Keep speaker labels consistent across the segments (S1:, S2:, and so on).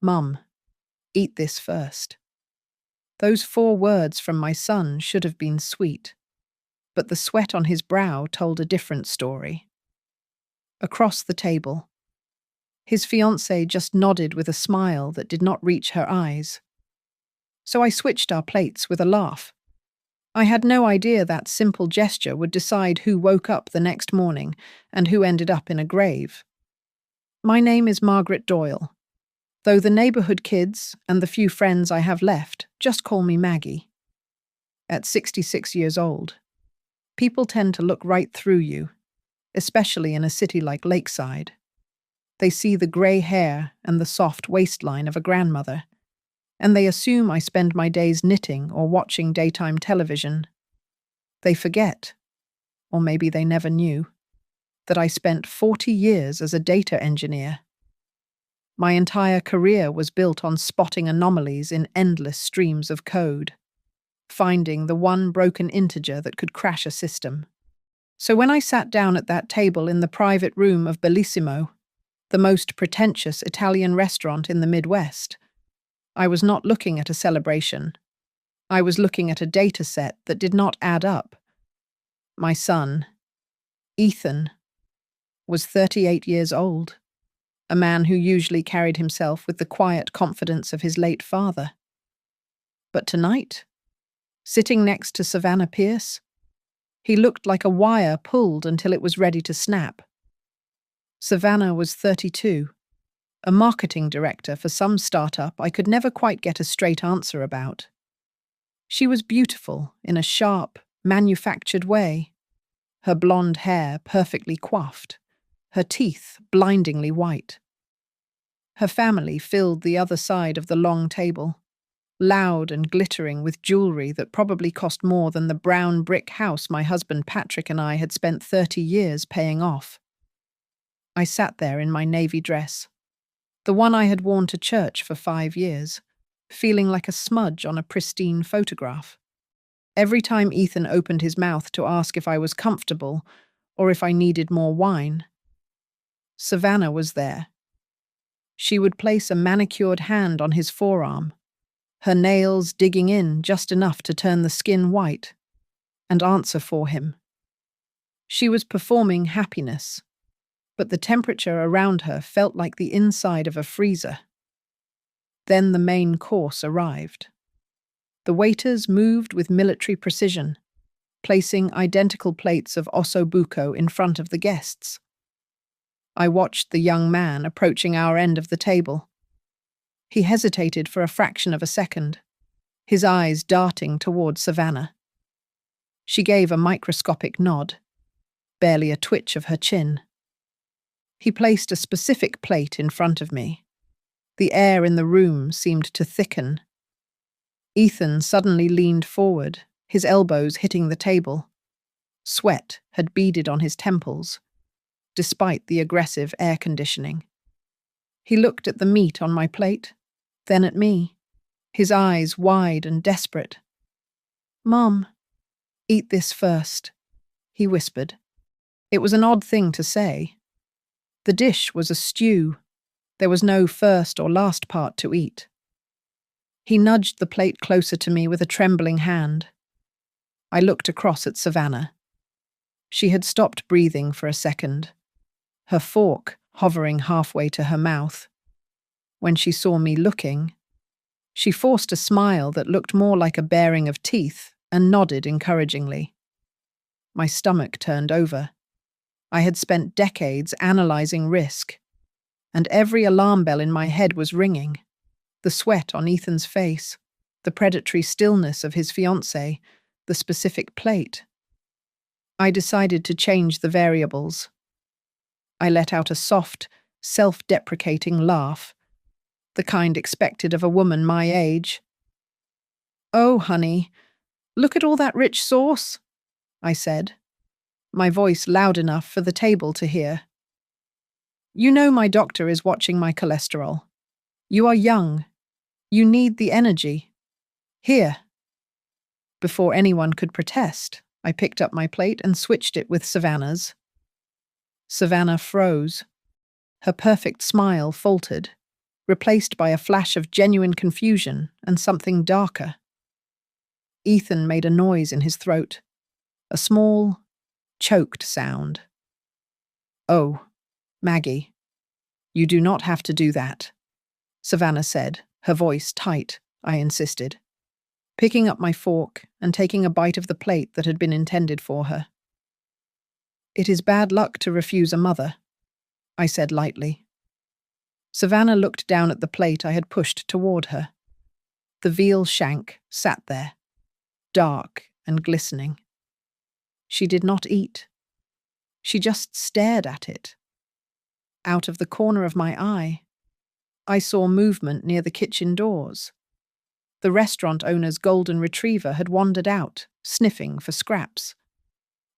S1: "Mum, eat this first." Those 4 words from my son should have been sweet, but the sweat on his brow told a different story. Across the table, his fiancée just nodded with a smile that did not reach her eyes. So I switched our plates with a laugh. I had no idea that simple gesture would decide who woke up the next morning and who ended up in a grave. My name is Margaret Doyle, though the neighborhood kids and the few friends I have left just call me Maggie. At 66 years old, people tend to look right through you, especially in a city like Lakeside. They see the grey hair and the soft waistline of a grandmother, and they assume I spend my days knitting or watching daytime television. They forget, or maybe they never knew, that I spent 40 years as a data engineer. My entire career was built on spotting anomalies in endless streams of code, finding the one broken integer that could crash a system. So when I sat down at that table in the private room of Bellissimo, the most pretentious Italian restaurant in the Midwest, I was not looking at a celebration. I was looking at a data set that did not add up. My son, Ethan, was 38 years old, a man who usually carried himself with the quiet confidence of his late father. But tonight, sitting next to Savannah Pierce, he looked like a wire pulled until it was ready to snap. Savannah was 32, a marketing director for some startup I could never quite get a straight answer about. She was beautiful in a sharp, manufactured way, her blonde hair perfectly coiffed, her teeth blindingly white. Her family filled the other side of the long table, loud and glittering with jewelry that probably cost more than the brown brick house my husband Patrick and I had spent 30 years paying off. I sat there in my navy dress, the one I had worn to church for 5 years, feeling like a smudge on a pristine photograph. Every time Ethan opened his mouth to ask if I was comfortable or if I needed more wine, Savannah was there. She would place a manicured hand on his forearm, her nails digging in just enough to turn the skin white, and answer for him. She was performing happiness, but the temperature around her felt like the inside of a freezer. Then the main course arrived. The waiters moved with military precision, placing identical plates of osso buco in front of the guests. I watched the young man approaching our end of the table. He hesitated for a fraction of a second, his eyes darting toward Savannah. She gave a microscopic nod, barely a twitch of her chin. He placed a specific plate in front of me. The air in the room seemed to thicken. Ethan suddenly leaned forward, his elbows hitting the table. Sweat had beaded on his temples, despite the aggressive air conditioning. He looked at the meat on my plate, then at me, his eyes wide and desperate. "Mom, eat this first," he whispered. It was an odd thing to say. The dish was a stew. There was no first or last part to eat. He nudged the plate closer to me with a trembling hand. I looked across at Savannah. She had stopped breathing for a second, her fork hovering halfway to her mouth. When she saw me looking, she forced a smile that looked more like a baring of teeth and nodded encouragingly. My stomach turned over. I had spent decades analyzing risk, and every alarm bell in my head was ringing. The sweat on Ethan's face, the predatory stillness of his fiancée, the specific plate. I decided to change the variables. I let out a soft, self-deprecating laugh, the kind expected of a woman my age. "Oh, honey, look at all that rich sauce," I said, my voice loud enough for the table to hear. "You know my doctor is watching my cholesterol. You are young. You need the energy. Here." Before anyone could protest, I picked up my plate and switched it with Savannah's. Savannah froze. Her perfect smile faltered, replaced by a flash of genuine confusion and something darker. Ethan made a noise in his throat, a small, choked sound. "Oh, Maggie, you do not have to do that," Savannah said, her voice tight. I insisted, picking up my fork and taking a bite of the plate that had been intended for her. "It is bad luck to refuse a mother," I said lightly. Savannah looked down at the plate I had pushed toward her. The veal shank sat there, dark and glistening. She did not eat. She just stared at it. Out of the corner of my eye, I saw movement near the kitchen doors. The restaurant owner's golden retriever had wandered out, sniffing for scraps.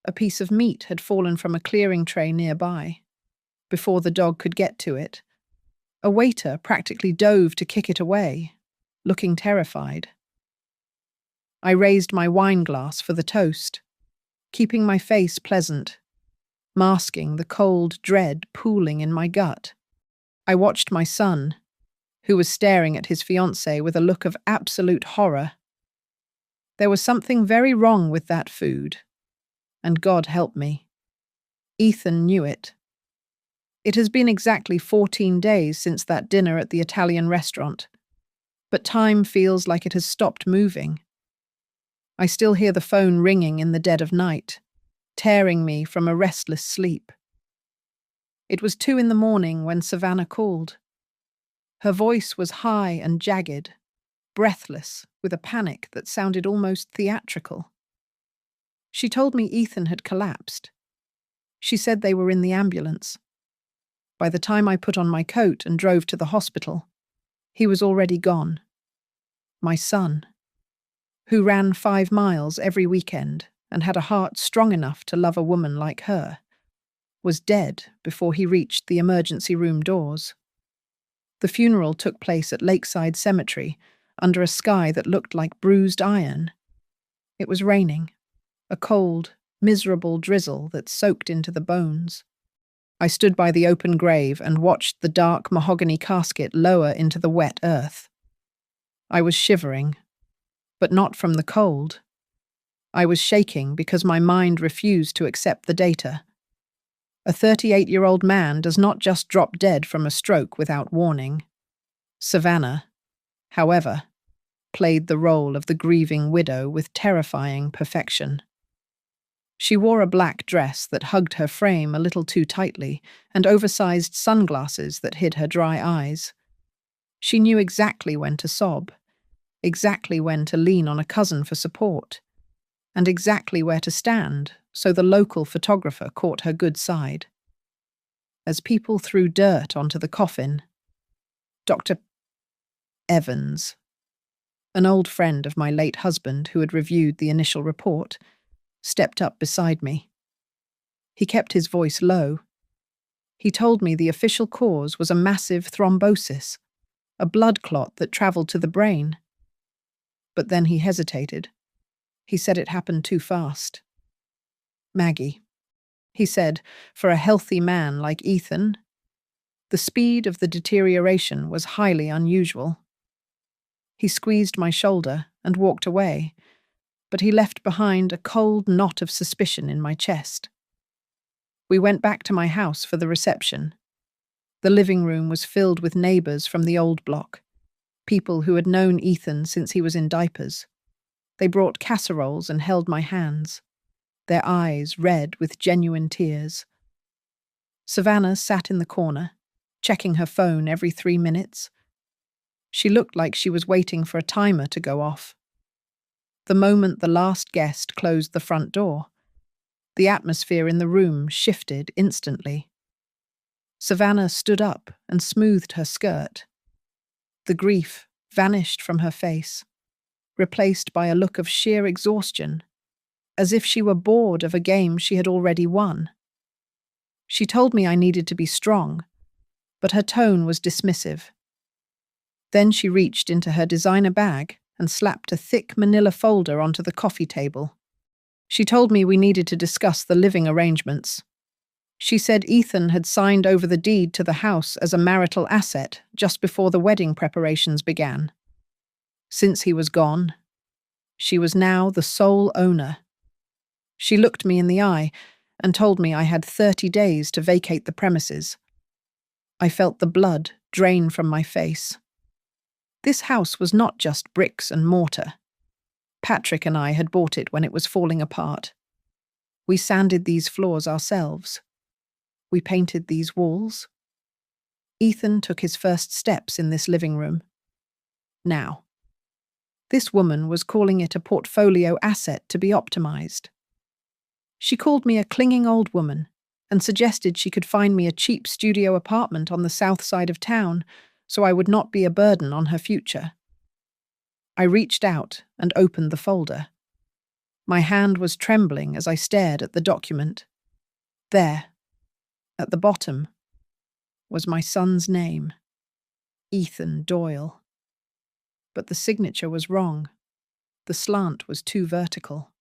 S1: A piece of meat had fallen from a clearing tray nearby. Before the dog could get to it, a waiter practically dove to kick it away, looking terrified. I raised my wine glass for the toast, keeping my face pleasant, masking the cold dread pooling in my gut. I watched my son, who was staring at his fiancée with a look of absolute horror. There was something very wrong with that food, and God help me, Ethan knew it. It has been exactly 14 days since that dinner at the Italian restaurant, but time feels like it has stopped moving. I still hear the phone ringing in the dead of night, tearing me from a restless sleep. It was 2 a.m. when Savannah called. Her voice was high and jagged, breathless, with a panic that sounded almost theatrical. She told me Ethan had collapsed. She said they were in the ambulance. By the time I put on my coat and drove to the hospital, he was already gone. My son, who ran 5 miles every weekend and had a heart strong enough to love a woman like her, was dead before he reached the emergency room doors. The funeral took place at Lakeside Cemetery, under a sky that looked like bruised iron. It was raining, a cold, miserable drizzle that soaked into the bones. I stood by the open grave and watched the dark mahogany casket lower into the wet earth. I was shivering, but not from the cold. I was shaking because my mind refused to accept the data. A 38-year-old man does not just drop dead from a stroke without warning. Savannah, however, played the role of the grieving widow with terrifying perfection. She wore a black dress that hugged her frame a little too tightly and oversized sunglasses that hid her dry eyes. She knew exactly when to sob, exactly when to lean on a cousin for support, and exactly where to stand so the local photographer caught her good side. As people threw dirt onto the coffin, Dr. Evans, an old friend of my late husband who had reviewed the initial report, stepped up beside me. He kept his voice low. He told me the official cause was a massive thrombosis, a blood clot that traveled to the brain. But then he hesitated. He said it happened too fast. "Maggie," he said, "for a healthy man like Ethan, the speed of the deterioration was highly unusual." He squeezed my shoulder and walked away, but he left behind a cold knot of suspicion in my chest. We went back to my house for the reception. The living room was filled with neighbors from the old block, people who had known Ethan since he was in diapers. They brought casseroles and held my hands, their eyes red with genuine tears. Savannah sat in the corner, checking her phone every 3 minutes. She looked like she was waiting for a timer to go off. The moment the last guest closed the front door, the atmosphere in the room shifted instantly. Savannah stood up and smoothed her skirt. The grief vanished from her face, replaced by a look of sheer exhaustion, as if she were bored of a game she had already won. She told me I needed to be strong, but her tone was dismissive. Then she reached into her designer bag and slapped a thick manila folder onto the coffee table. She told me we needed to discuss the living arrangements. She said Ethan had signed over the deed to the house as a marital asset just before the wedding preparations began. Since he was gone, she was now the sole owner. She looked me in the eye and told me I had 30 days to vacate the premises. I felt the blood drain from my face. This house was not just bricks and mortar. Patrick and I had bought it when it was falling apart. We sanded these floors ourselves. We painted these walls. Ethan took his first steps in this living room. Now, this woman was calling it a portfolio asset to be optimized. She called me a clinging old woman and suggested she could find me a cheap studio apartment on the south side of town so I would not be a burden on her future. I reached out and opened the folder. My hand was trembling as I stared at the document. There, at the bottom, was my son's name, Ethan Doyle. But the signature was wrong. The slant was too vertical.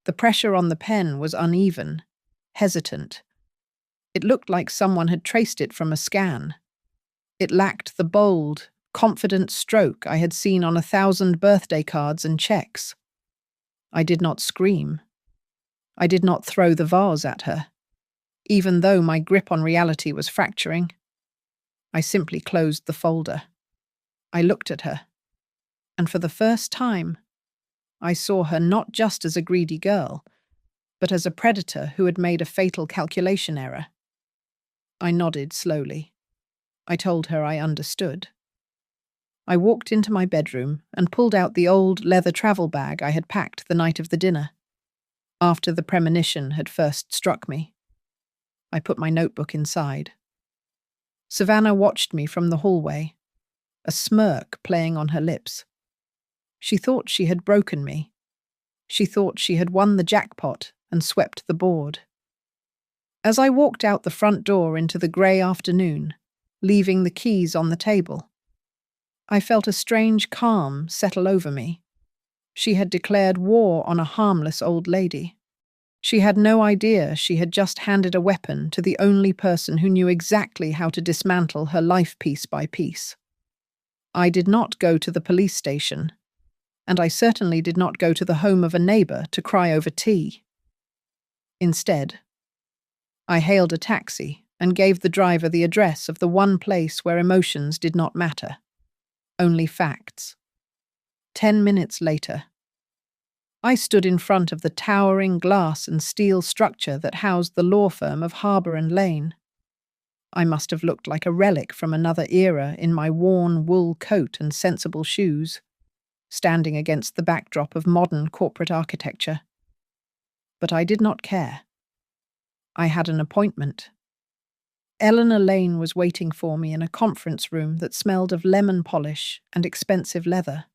S1: The pressure on the pen was uneven, hesitant. It looked like someone had traced it from a scan. It lacked the bold, confident stroke I had seen on 1,000 birthday cards and checks. I did not scream. I did not throw the vase at her, even though my grip on reality was fracturing. I simply closed the folder. I looked at her, and for the first time, I saw her not just as a greedy girl, but as a predator who had made a fatal calculation error. I nodded slowly. I told her I understood. I walked into my bedroom and pulled out the old leather travel bag I had packed the night of the dinner, after the premonition had first struck me. I put my notebook inside. Savannah watched me from the hallway, a smirk playing on her lips. She thought she had broken me. She thought she had won the jackpot and swept the board. As I walked out the front door into the grey afternoon, leaving the keys on the table, I felt a strange calm settle over me. She had declared war on a harmless old lady. She had no idea she had just handed a weapon to the only person who knew exactly how to dismantle her life piece by piece. I did not go to the police station, and I certainly did not go to the home of a neighbour to cry over tea. Instead, I hailed a taxi and gave the driver the address of the one place where emotions did not matter, only facts. 10 minutes later, I stood in front of the towering glass and steel structure that housed the law firm of Harbour and Lane. I must have looked like a relic from another era in my worn wool coat and sensible shoes, standing against the backdrop of modern corporate architecture. But I did not care. I had an appointment. Eleanor Lane was waiting for me in a conference room that smelled of lemon polish and expensive leather.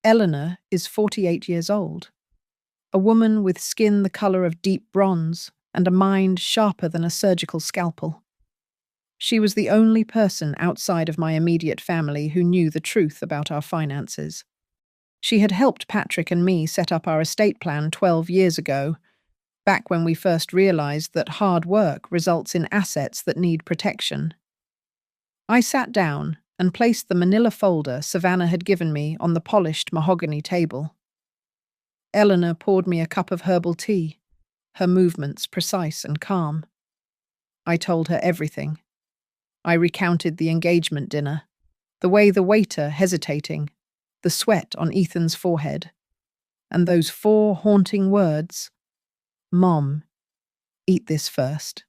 S1: Eleanor is 48 years old, a woman with skin the colour of deep bronze and a mind sharper than a surgical scalpel. She was the only person outside of my immediate family who knew the truth about our finances. She had helped Patrick and me set up our estate plan 12 years ago, back when we first realised that hard work results in assets that need protection. I sat down and placed the manila folder Savannah had given me on the polished mahogany table. Eleanor poured me a cup of herbal tea, her movements precise and calm. I told her everything. I recounted the engagement dinner, the way the waiter hesitating, the sweat on Ethan's forehead, and those 4 haunting words, "Mom, eat this first."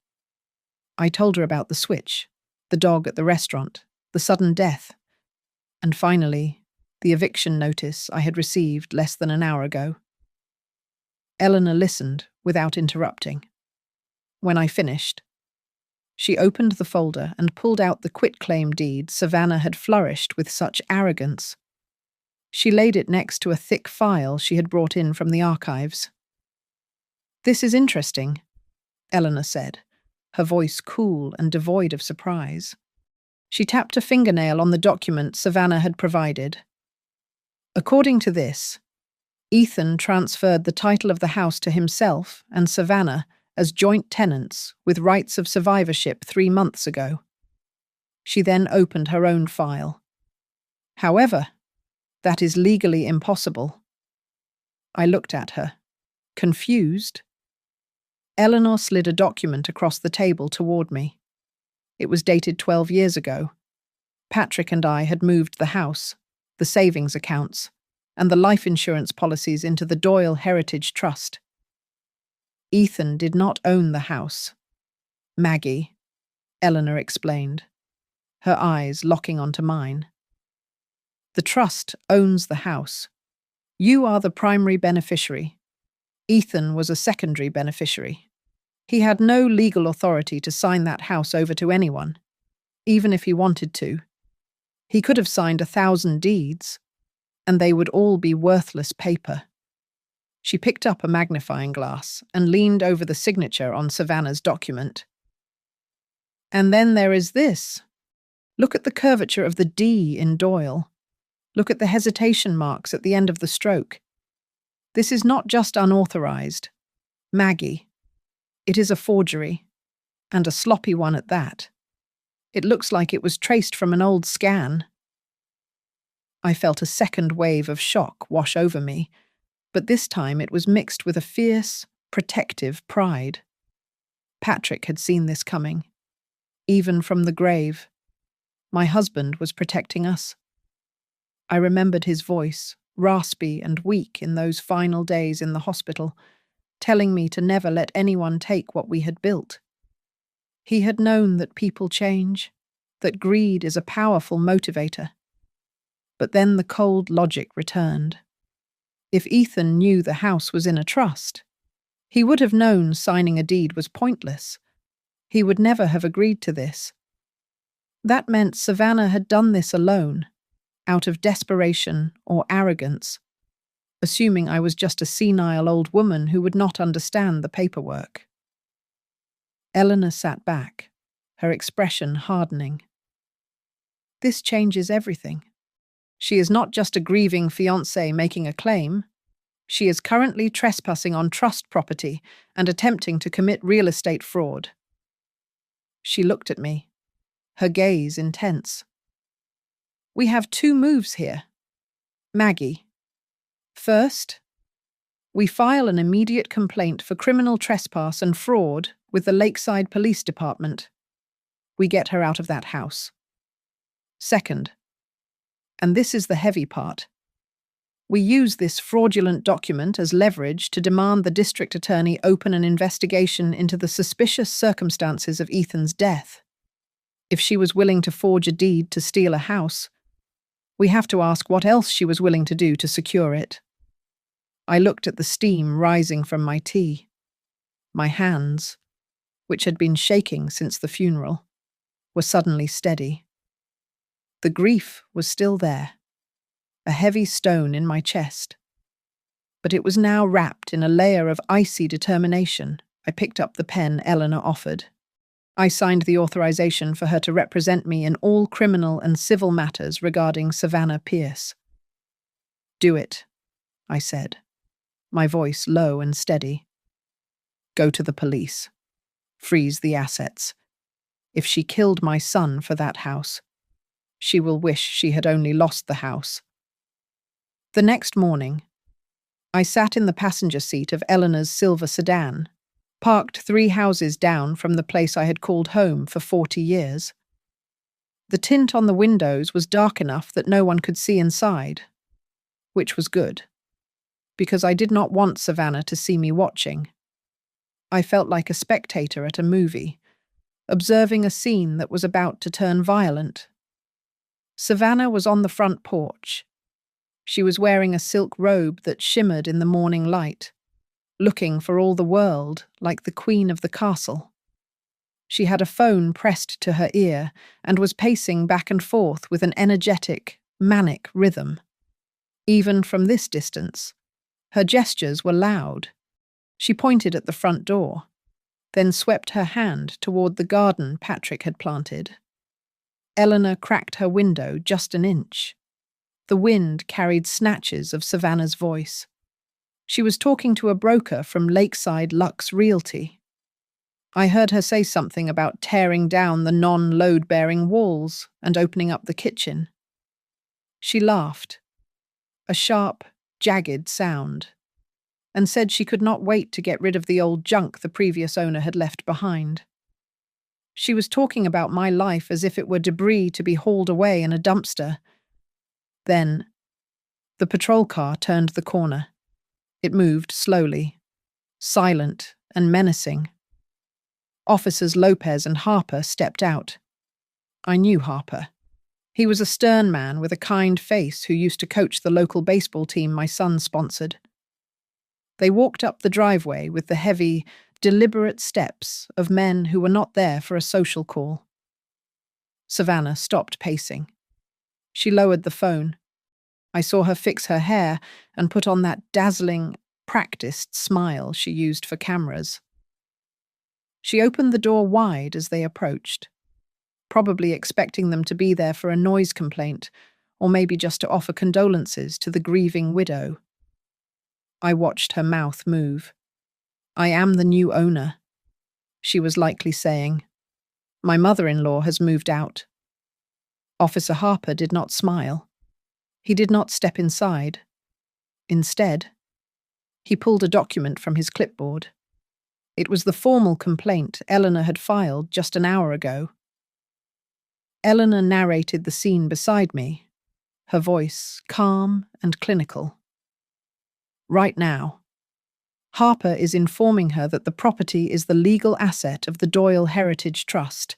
S1: I told her about the switch, the dog at the restaurant, the sudden death, and finally, the eviction notice I had received less than an hour ago. Eleanor listened without interrupting. When I finished, she opened the folder and pulled out the quitclaim deed Savannah had flourished with such arrogance. She laid it next to a thick file she had brought in from the archives. "This is interesting," Eleanor said, her voice cool and devoid of surprise. She tapped a fingernail on the document Savannah had provided. According to this, Ethan transferred the title of the house to himself and Savannah as joint tenants with rights of survivorship 3 months ago. She then opened her own file. However, that is legally impossible. I looked at her, confused. Eleanor slid a document across the table toward me. It was dated 12 years ago. Patrick and I had moved the house, the savings accounts, and the life insurance policies into the DIL Heritage Trust. Ethan did not own the house. Maggie, Eleanor explained, her eyes locking onto mine. The trust owns the house. You are the primary beneficiary. Ethan was a secondary beneficiary. He had no legal authority to sign that house over to anyone, even if he wanted to. He could have signed 1,000 deeds, and they would all be worthless paper. She picked up a magnifying glass and leaned over the signature on Savannah's document. And then there is this. Look at the curvature of the D in DIL. Look at the hesitation marks at the end of the stroke. This is not just unauthorized. Maggie. It is a forgery, and a sloppy one at that. It looks like it was traced from an old scan. I felt a second wave of shock wash over me, but this time it was mixed with a fierce, protective pride. Patrick had seen this coming. Even from the grave, my husband was protecting us. I remembered his voice, raspy and weak in those final days in the hospital, telling me to never let anyone take what we had built. He had known that people change, that greed is a powerful motivator. But then the cold logic returned. If Ethan knew the house was in a trust, he would have known signing a deed was pointless. He would never have agreed to this. That meant Savannah had done this alone, out of desperation or arrogance, assuming I was just a senile old woman who would not understand the paperwork. Eleanor sat back, her expression hardening. This changes everything. She is not just a grieving fiancé making a claim. She is currently trespassing on trust property and attempting to commit real estate fraud. She looked at me, her gaze intense. We have 2 moves here. Maggie. First, we file an immediate complaint for criminal trespass and fraud with the Lakeside Police Department. We get her out of that house. Second, and this is the heavy part, we use this fraudulent document as leverage to demand the district attorney open an investigation into the suspicious circumstances of Ethan's death. If she was willing to forge a deed to steal a house, we have to ask what else she was willing to do to secure it. I looked at the steam rising from my tea. My hands, which had been shaking since the funeral, were suddenly steady. The grief was still there, a heavy stone in my chest. But it was now wrapped in a layer of icy determination. I picked up the pen Eleanor offered. I signed the authorization for her to represent me in all criminal and civil matters regarding Savannah Pierce. Do it, I said, my voice low and steady. Go to the police. Freeze the assets. If she killed my son for that house, she will wish she had only lost the house. The next morning, I sat in the passenger seat of Eleanor's silver sedan, parked 3 houses down from the place I had called home for 40 years. The tint on the windows was dark enough that no one could see inside, which was good, because I did not want Savannah to see me watching. I felt like a spectator at a movie, observing a scene that was about to turn violent. Savannah was on the front porch. She was wearing a silk robe that shimmered in the morning light, looking for all the world like the queen of the castle. She had a phone pressed to her ear and was pacing back and forth with an energetic, manic rhythm. Even from this distance, her gestures were loud. She pointed at the front door, then swept her hand toward the garden Patrick had planted. Eleanor cracked her window just an inch. The wind carried snatches of Savannah's voice. She was talking to a broker from Lakeside Lux Realty. I heard her say something about tearing down the non-load-bearing walls and opening up the kitchen. She laughed, a sharp, jagged sound, and said she could not wait to get rid of the old junk the previous owner had left behind. She was talking about my life as if it were debris to be hauled away in a dumpster. Then, the patrol car turned the corner. It moved slowly, silent and menacing. Officers Lopez and Harper stepped out. I knew Harper. He was a stern man with a kind face who used to coach the local baseball team my son sponsored. They walked up the driveway with the heavy, deliberate steps of men who were not there for a social call. Savannah stopped pacing. She lowered the phone. I saw her fix her hair and put on that dazzling, practiced smile she used for cameras. She opened the door wide as they approached, probably expecting them to be there for a noise complaint, or maybe just to offer condolences to the grieving widow. I watched her mouth move. "I am the new owner," she was likely saying. "My mother-in-law has moved out." Officer Harper did not smile. He did not step inside. Instead, he pulled a document from his clipboard. It was the formal complaint Eleanor had filed just an hour ago. Eleanor narrated the scene beside me, her voice calm and clinical. Right now, Harper is informing her that the property is the legal asset of the Doyle Heritage Trust.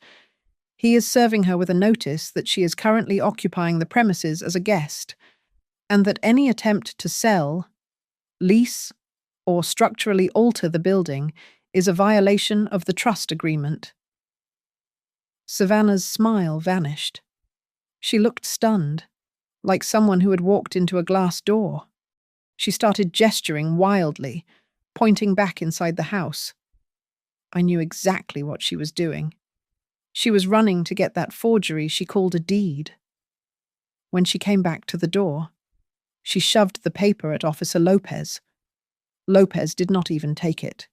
S1: He is serving her with a notice that she is currently occupying the premises as a guest, and that any attempt to sell, lease, or structurally alter the building is a violation of the trust agreement. Savannah's smile vanished. She looked stunned, like someone who had walked into a glass door. She started gesturing wildly, pointing back inside the house. I knew exactly what she was doing. She was running to get that forgery she called a deed. When she came back to the door, she shoved the paper at Officer Lopez. Lopez did not even take it.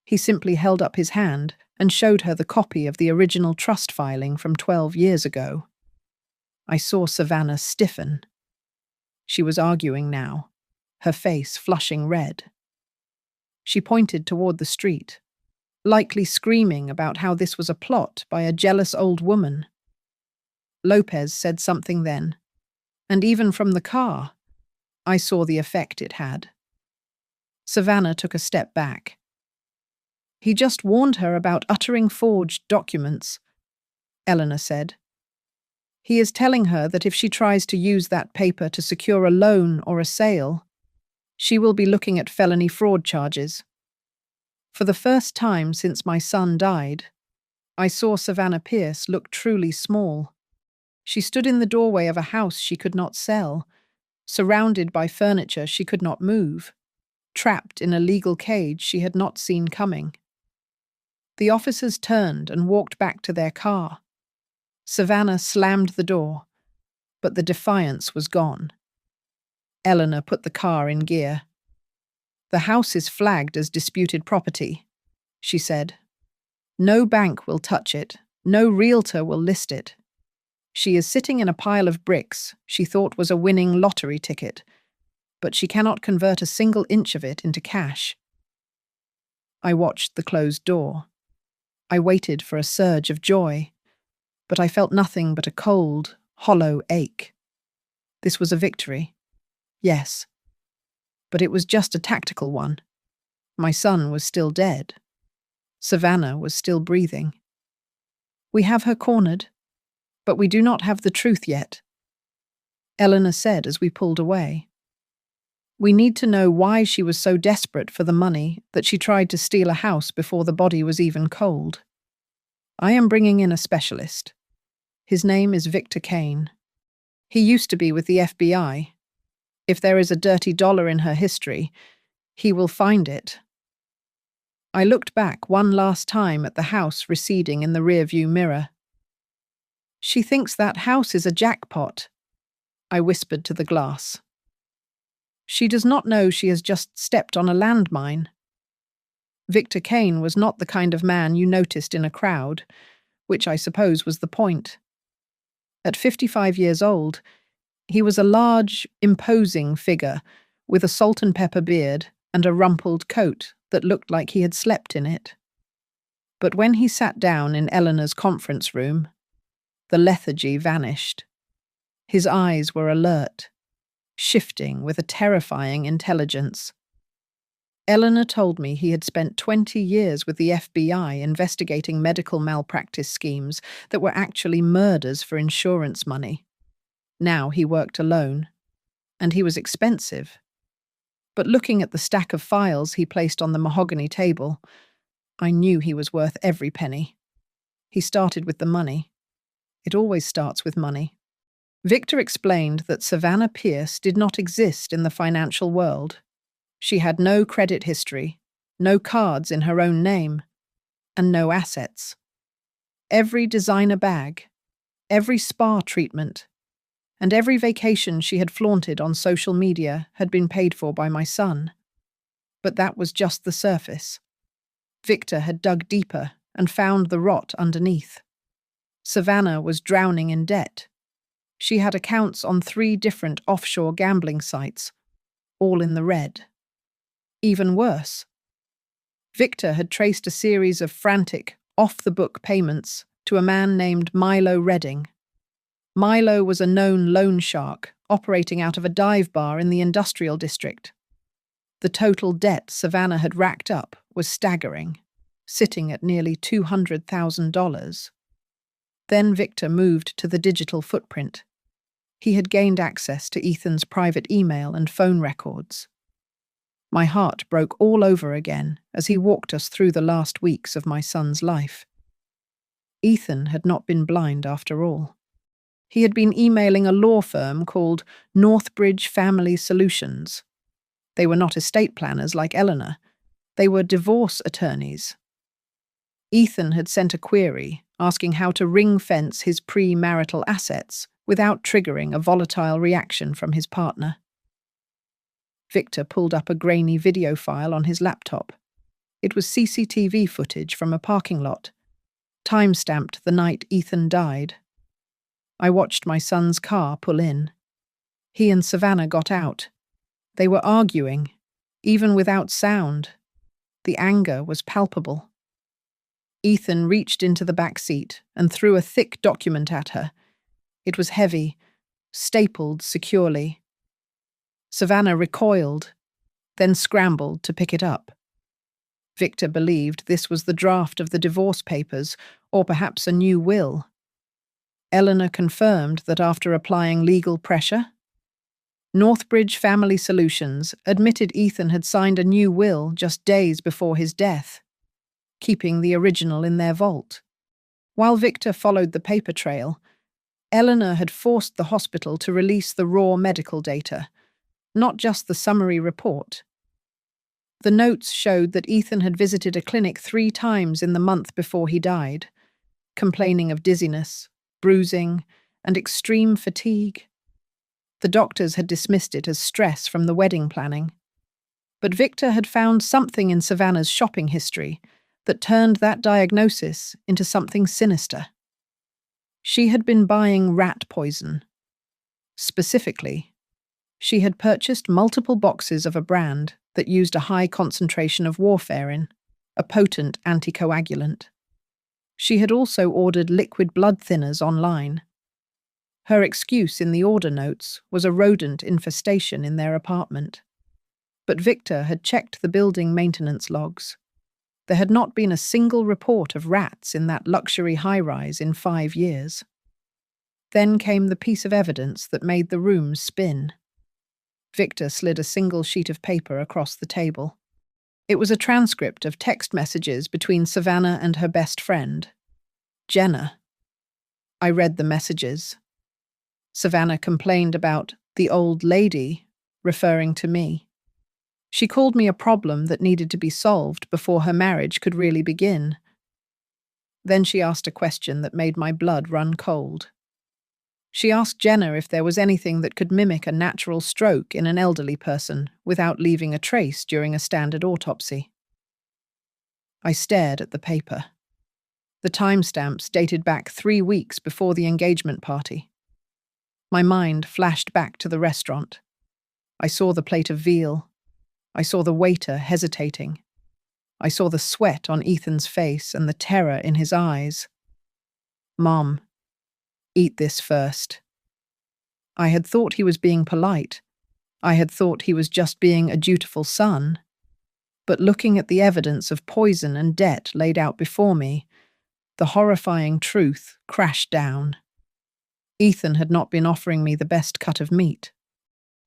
S1: He simply held up his hand and showed her the copy of the original trust filing from 12 years ago. I saw Savannah stiffen. She was arguing now, her face flushing red. She pointed toward the street, likely screaming about how this was a plot by a jealous old woman. Lopez said something then, and even from the car, I saw the effect it had. Savannah took a step back. "He just warned her about uttering forged documents," Eleanor said. "He is telling her that if she tries to use that paper to secure a loan or a sale, she will be looking at felony fraud charges." For the first time since my son died, I saw Savannah Pierce look truly small. She stood in the doorway of a house she could not sell, surrounded by furniture she could not move, trapped in a legal cage she had not seen coming. The officers turned and walked back to their car. Savannah slammed the door, but the defiance was gone. Eleanor put the car in gear. "The house is flagged as disputed property," she said. "No bank will touch it. No realtor will list it. She is sitting in a pile of bricks she thought was a winning lottery ticket, but she cannot convert a single inch of it into cash." I watched the closed door. I waited for a surge of joy, but I felt nothing but a cold, hollow ache. This was a victory. Yes. But it was just a tactical one. My son was still dead. Savannah was still breathing. "We have her cornered, but we do not have the truth yet," Eleanor said as we pulled away. "We need to know why she was so desperate for the money that she tried to steal a house before the body was even cold. I am bringing in a specialist. His name is Victor Kane. He used to be with the FBI. If there is a dirty dollar in her history, he will find it." I looked back one last time at the house receding in the rearview mirror. "She thinks that house is a jackpot," I whispered to the glass. "She does not know she has just stepped on a landmine." Victor Kane was not the kind of man you noticed in a crowd, which I suppose was the point. At 55 years old, he was a large, imposing figure with a salt and pepper beard and a rumpled coat that looked like he had slept in it. But when he sat down in Eleanor's conference room, the lethargy vanished. His eyes were alert, shifting with a terrifying intelligence. Eleanor told me he had spent 20 years with the FBI investigating medical malpractice schemes that were actually murders for insurance money. Now he worked alone, and he was expensive. But looking at the stack of files he placed on the mahogany table, I knew he was worth every penny. He started with the money. It always starts with money. Victor explained that Savannah Pierce did not exist in the financial world. She had no credit history, no cards in her own name, and no assets. Every designer bag, every spa treatment, and every vacation she had flaunted on social media had been paid for by my son. But that was just the surface. Victor had dug deeper and found the rot underneath. Savannah was drowning in debt. She had accounts on 3 different offshore gambling sites, all in the red. Even worse, Victor had traced a series of frantic, off-the-book payments to a man named Milo Redding. Milo was a known loan shark operating out of a dive bar in the industrial district. The total debt Savannah had racked up was staggering, sitting at nearly $200,000. Then Victor moved to the digital footprint. He had gained access to Ethan's private email and phone records. My heart broke all over again as he walked us through the last weeks of my son's life. Ethan had not been blind after all. He had been emailing a law firm called Northbridge Family Solutions. They were not estate planners like Eleanor. They were divorce attorneys. Ethan had sent a query asking how to ring-fence his pre-marital assets without triggering a volatile reaction from his partner. Victor pulled up a grainy video file on his laptop. It was CCTV footage from a parking lot, time-stamped the night Ethan died. I watched my son's car pull in. He and Savannah got out. They were arguing, even without sound. The anger was palpable. Ethan reached into the back seat and threw a thick document at her. It was heavy, stapled securely. Savannah recoiled, then scrambled to pick it up. Victor believed this was the draft of the divorce papers, or perhaps a new will. Eleanor confirmed that after applying legal pressure, Northbridge Family Solutions admitted Ethan had signed a new will just days before his death, keeping the original in their vault. While Victor followed the paper trail, Eleanor had forced the hospital to release the raw medical data, not just the summary report. The notes showed that Ethan had visited a clinic 3 times in the month before he died, complaining of dizziness, bruising, and extreme fatigue. The doctors had dismissed it as stress from the wedding planning. But Victor had found something in Savannah's shopping history that turned that diagnosis into something sinister. She had been buying rat poison. Specifically, she had purchased multiple boxes of a brand that used a high concentration of warfarin, a potent anticoagulant. She had also ordered liquid blood thinners online. Her excuse in the order notes was a rodent infestation in their apartment. But Victor had checked the building maintenance logs. There had not been a single report of rats in that luxury high-rise in 5 years. Then came the piece of evidence that made the room spin. Victor slid a single sheet of paper across the table. It was a transcript of text messages between Savannah and her best friend, Jenna. I read the messages. Savannah complained about the old lady, referring to me. She called me a problem that needed to be solved before her marriage could really begin. Then she asked a question that made my blood run cold. She asked Jenna if there was anything that could mimic a natural stroke in an elderly person without leaving a trace during a standard autopsy. I stared at the paper. The timestamps dated back 3 weeks before the engagement party. My mind flashed back to the restaurant. I saw the plate of veal. I saw the waiter hesitating. I saw the sweat on Ethan's face and the terror in his eyes. "Mom, eat this first." I had thought he was being polite. I had thought he was just being a dutiful son. But looking at the evidence of poison and debt laid out before me, the horrifying truth crashed down. Ethan had not been offering me the best cut of meat.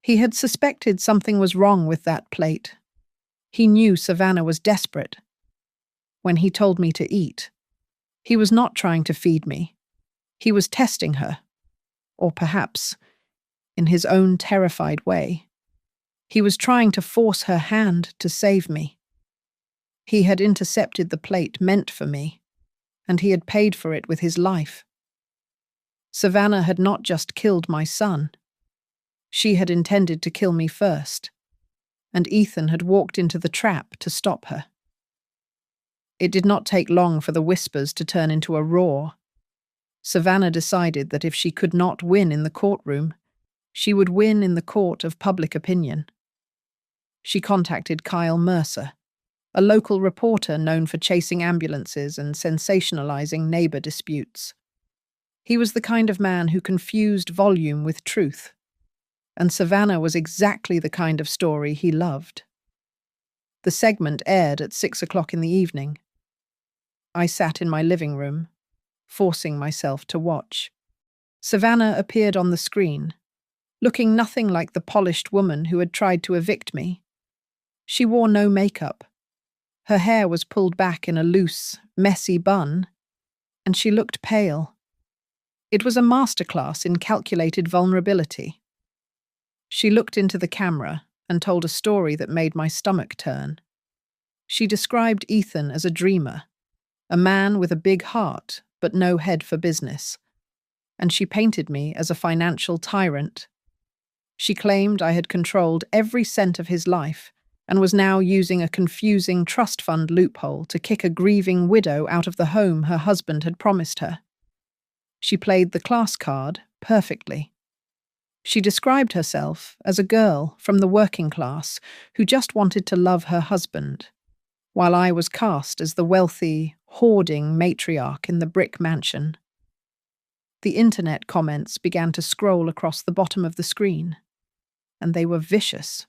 S1: He had suspected something was wrong with that plate. He knew Savannah was desperate. When he told me to eat, he was not trying to feed me. He was testing her. Or perhaps, in his own terrified way, he was trying to force her hand to save me. He had intercepted the plate meant for me, and he had paid for it with his life. Savannah had not just killed my son. She had intended to kill me first, and Ethan had walked into the trap to stop her. It did not take long for the whispers to turn into a roar. Savannah decided that if she could not win in the courtroom, she would win in the court of public opinion. She contacted Kyle Mercer, a local reporter known for chasing ambulances and sensationalizing neighbor disputes. He was the kind of man who confused volume with truth, and Savannah was exactly the kind of story he loved. The segment aired at 6 o'clock in the evening. I sat in my living room, forcing myself to watch. Savannah appeared on the screen, looking nothing like the polished woman who had tried to evict me. She wore no makeup. Her hair was pulled back in a loose, messy bun, and she looked pale. It was a masterclass in calculated vulnerability. She looked into the camera and told a story that made my stomach turn. She described Ethan as a dreamer, a man with a big heart but no head for business, and she painted me as a financial tyrant. She claimed I had controlled every cent of his life and was now using a confusing trust fund loophole to kick a grieving widow out of the home her husband had promised her. She played the class card perfectly. She described herself as a girl from the working class who just wanted to love her husband, while I was cast as the wealthy, hoarding matriarch in the brick mansion. The internet comments began to scroll across the bottom of the screen, and they were vicious.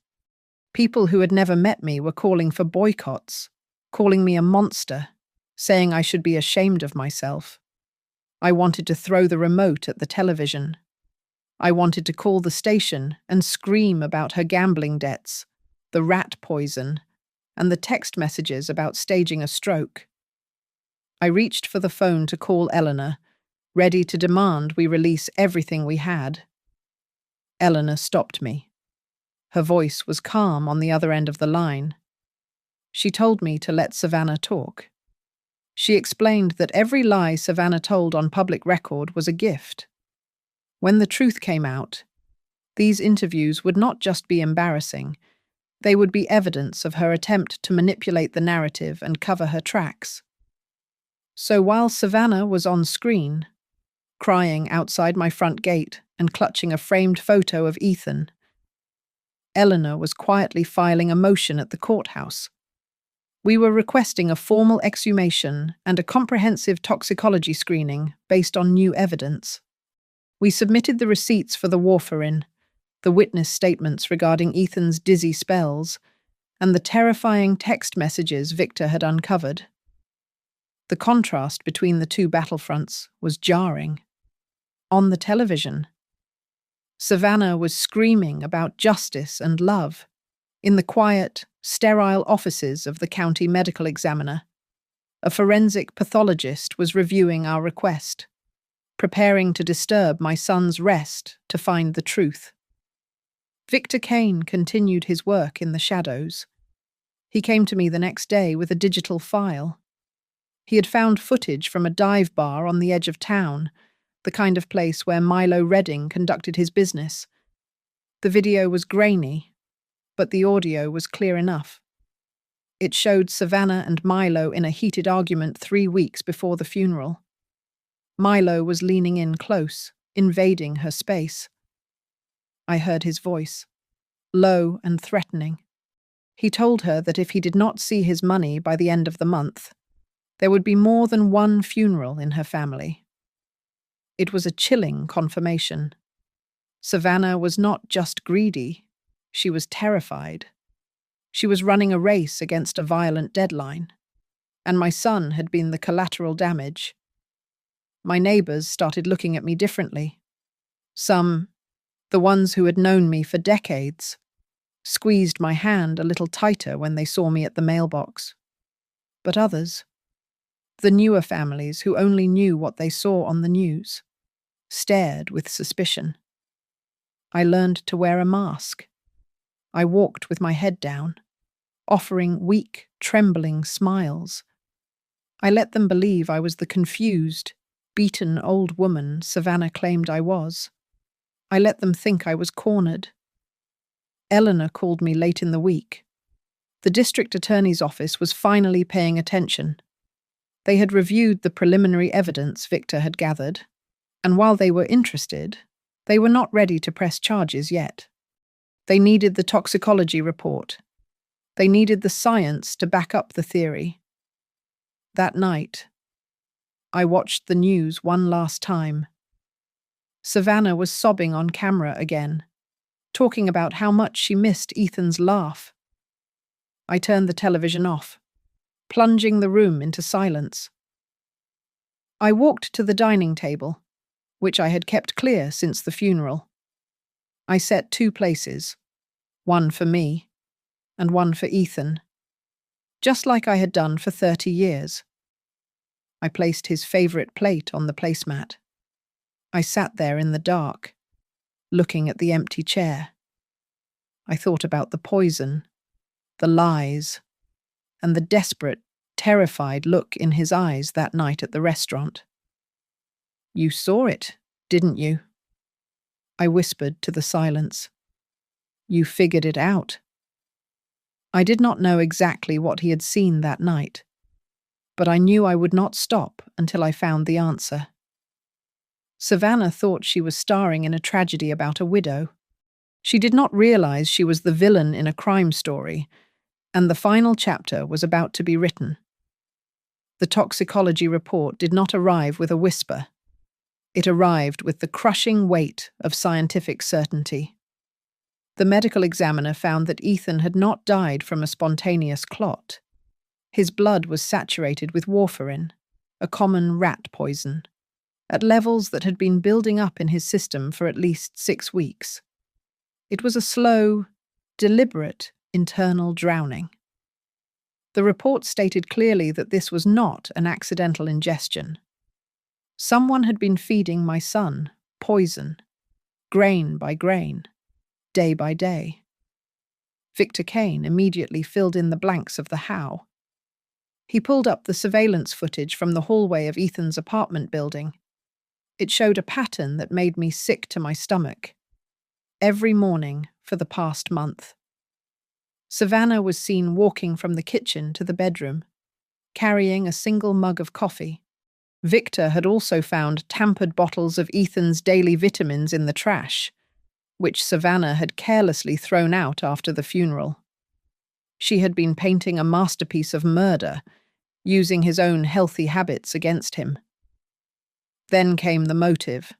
S1: People who had never met me were calling for boycotts, calling me a monster, saying I should be ashamed of myself. I wanted to throw the remote at the television. I wanted to call the station and scream about her gambling debts, the rat poison, and the text messages about staging a stroke. I reached for the phone to call Eleanor, ready to demand we release everything we had. Eleanor stopped me. Her voice was calm on the other end of the line. She told me to let Savannah talk. She explained that every lie Savannah told on public record was a gift. When the truth came out, these interviews would not just be embarrassing, they would be evidence of her attempt to manipulate the narrative and cover her tracks. So while Savannah was on screen, crying outside my front gate and clutching a framed photo of Ethan, Eleanor was quietly filing a motion at the courthouse. We were requesting a formal exhumation and a comprehensive toxicology screening based on new evidence. We submitted the receipts for the warfarin, the witness statements regarding Ethan's dizzy spells, and the terrifying text messages Victor had uncovered. The contrast between the two battlefronts was jarring. On the television, Savannah was screaming about justice and love. In the quiet, sterile offices of the county medical examiner, a forensic pathologist was reviewing our request, preparing to disturb my son's rest to find the truth. Victor Kane continued his work in the shadows. He came to me the next day with a digital file. He had found footage from a dive bar on the edge of town, the kind of place where Milo Redding conducted his business. The video was grainy, but the audio was clear enough. It showed Savannah and Milo in a heated argument 3 weeks before the funeral. Milo was leaning in close, invading her space. I heard his voice, low and threatening. He told her that if he did not see his money by the end of the month, there would be more than one funeral in her family. It was a chilling confirmation. Savannah was not just greedy, she was terrified. She was running a race against a violent deadline, and my son had been the collateral damage. My neighbors started looking at me differently. Some, the ones who had known me for decades, squeezed my hand a little tighter when they saw me at the mailbox. But others, the newer families who only knew what they saw on the news, stared with suspicion. I learned to wear a mask. I walked with my head down, offering weak, trembling smiles. I let them believe I was the confused, beaten old woman Savannah claimed I was. I let them think I was cornered. Eleanor called me late in the week. The district attorney's office was finally paying attention. They had reviewed the preliminary evidence Victor had gathered, and while they were interested, they were not ready to press charges yet. They needed the toxicology report. They needed the science to back up the theory. That night, I watched the news one last time. Savannah was sobbing on camera again, talking about how much she missed Ethan's laugh. I turned the television off, plunging the room into silence. I walked to the dining table, which I had kept clear since the funeral. I set 2 places, one for me and one for Ethan, just like I had done for 30 years. I placed his favorite plate on the placemat. I sat there in the dark, looking at the empty chair. I thought about the poison, the lies, and the desperate, terrified look in his eyes that night at the restaurant. "You saw it, didn't you?" I whispered to the silence. "You figured it out." I did not know exactly what he had seen that night, but I knew I would not stop until I found the answer. Savannah thought she was starring in a tragedy about a widow. She did not realize she was the villain in a crime story, and the final chapter was about to be written. The toxicology report did not arrive with a whisper. It arrived with the crushing weight of scientific certainty. The medical examiner found that Ethan had not died from a spontaneous clot. His blood was saturated with warfarin, a common rat poison, at levels that had been building up in his system for at least 6 weeks. It was a slow, deliberate, internal drowning. The report stated clearly that this was not an accidental ingestion. Someone had been feeding my son poison, grain by grain, day by day. Victor Kane immediately filled in the blanks of the how. He pulled up the surveillance footage from the hallway of Ethan's apartment building. It showed a pattern that made me sick to my stomach. Every morning for the past month. Savannah was seen walking from the kitchen to the bedroom, carrying a single mug of coffee. Victor had also found tampered bottles of Ethan's daily vitamins in the trash, which Savannah had carelessly thrown out after the funeral. She had been painting a masterpiece of murder, using his own healthy habits against him. Then came the motive.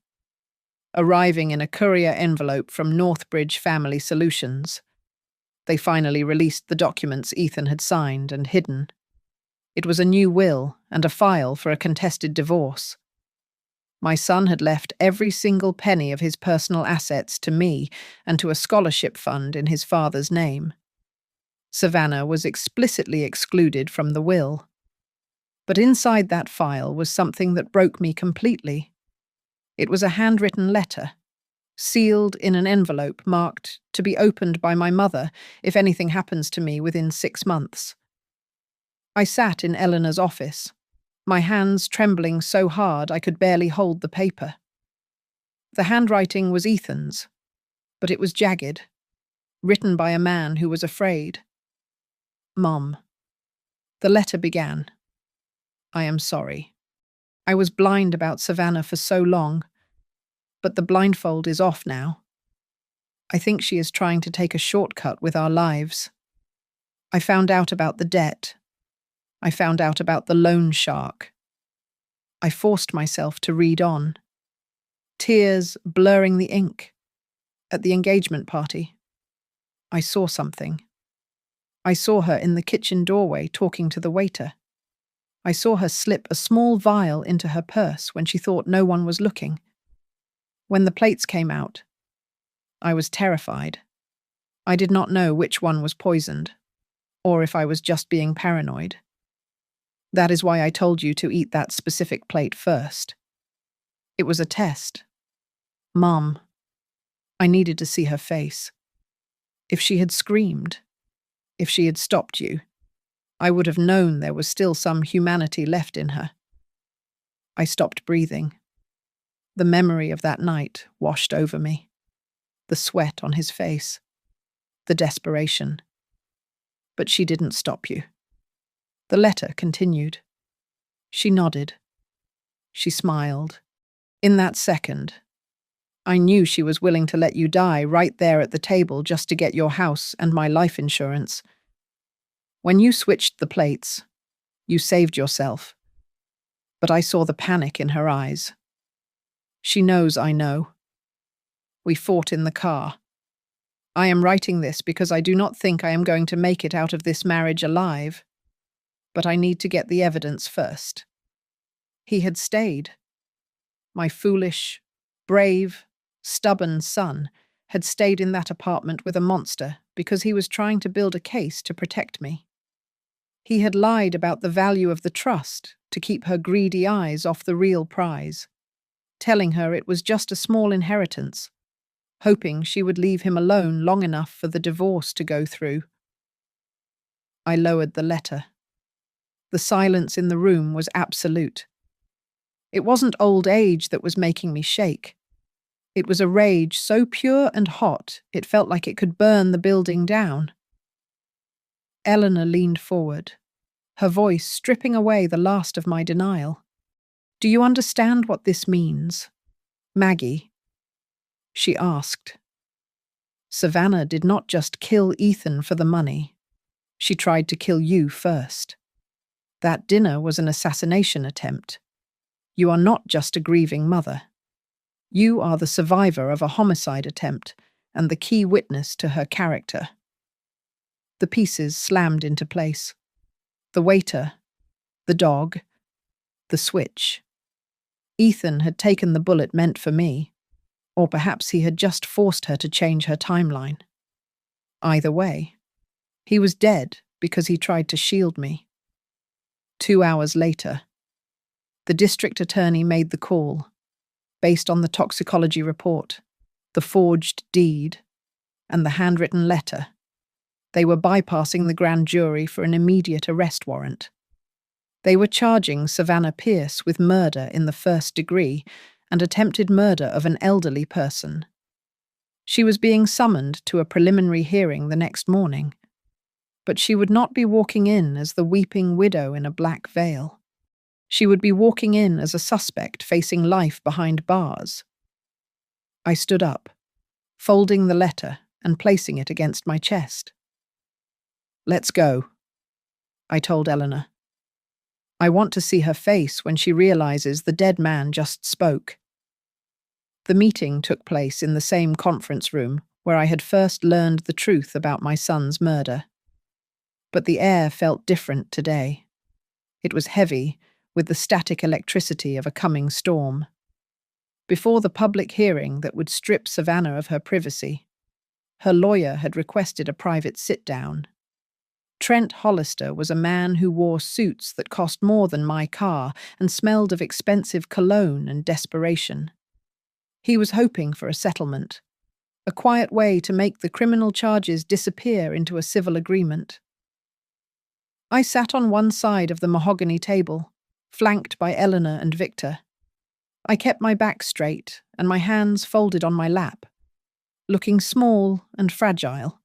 S1: Arriving in a courier envelope from Northbridge Family Solutions. They finally released the documents Ethan had signed and hidden. It was a new will and a file for a contested divorce. My son had left every single penny of his personal assets to me and to a scholarship fund in his father's name. Savannah was explicitly excluded from the will. But inside that file was something that broke me completely. It was a handwritten letter, sealed in an envelope marked to be opened by my mother if anything happens to me within 6 months. I sat in Eleanor's office, my hands trembling so hard I could barely hold the paper. The handwriting was Ethan's, but it was jagged, written by a man who was afraid. "Mom, The letter began. I am sorry. I was blind about Savannah for so long, but the blindfold is off now. I think she is trying to take a shortcut with our lives. I found out about the debt. I found out about the loan shark. I forced myself to read on. Tears blurring the ink. At the engagement party, I saw something. I saw her in the kitchen doorway talking to the waiter. I saw her slip a small vial into her purse when she thought no one was looking. When the plates came out, I was terrified. I did not know which one was poisoned, or if I was just being paranoid. That is why I told you to eat that specific plate first. It was a test. Mom, I needed to see her face. If she had screamed, if she had stopped you, I would have known there was still some humanity left in her. I stopped breathing. The memory of that night washed over me. The sweat on his face. The desperation. But she didn't stop you. The letter continued. She nodded. She smiled. In that second, I knew she was willing to let you die right there at the table just to get your house and my life insurance. When you switched the plates, you saved yourself. But I saw the panic in her eyes. She knows I know. We fought in the car. I am writing this because I do not think I am going to make it out of this marriage alive. But I need to get the evidence first. He had stayed. My foolish, brave, stubborn son had stayed in that apartment with a monster because he was trying to build a case to protect me. He had lied about the value of the trust to keep her greedy eyes off the real prize, telling her it was just a small inheritance, hoping she would leave him alone long enough for the divorce to go through. I lowered the letter. The silence in the room was absolute. It wasn't old age that was making me shake. It was a rage so pure and hot it felt like it could burn the building down. Eleanor leaned forward, her voice stripping away the last of my denial. Do you understand what this means, Maggie? She asked. Savannah did not just kill Ethan for the money. She tried to kill you first. That dinner was an assassination attempt. You are not just a grieving mother. You are the survivor of a homicide attempt and the key witness to her character. The pieces slammed into place. The waiter, the dog, the switch. Ethan had taken the bullet meant for me, or perhaps he had just forced her to change her timeline. Either way, he was dead because he tried to shield me. 2 hours later, the district attorney made the call, based on the toxicology report, the forged deed, and the handwritten letter. They were bypassing the grand jury for an immediate arrest warrant. They were charging Savannah Pierce with murder in the first degree and attempted murder of an elderly person. She was being summoned to a preliminary hearing the next morning, but she would not be walking in as the weeping widow in a black veil. She would be walking in as a suspect facing life behind bars. I stood up, folding the letter and placing it against my chest. Let's go, I told Eleanor. I want to see her face when she realizes the dead man just spoke. The meeting took place in the same conference room where I had first learned the truth about my son's murder. But the air felt different today. It was heavy, with the static electricity of a coming storm. Before the public hearing that would strip Savannah of her privacy, her lawyer had requested a private sit-down. Trent Hollister was a man who wore suits that cost more than my car and smelled of expensive cologne and desperation. He was hoping for a settlement, a quiet way to make the criminal charges disappear into a civil agreement. I sat on one side of the mahogany table, flanked by Eleanor and Victor. I kept my back straight and my hands folded on my lap, looking small and fragile,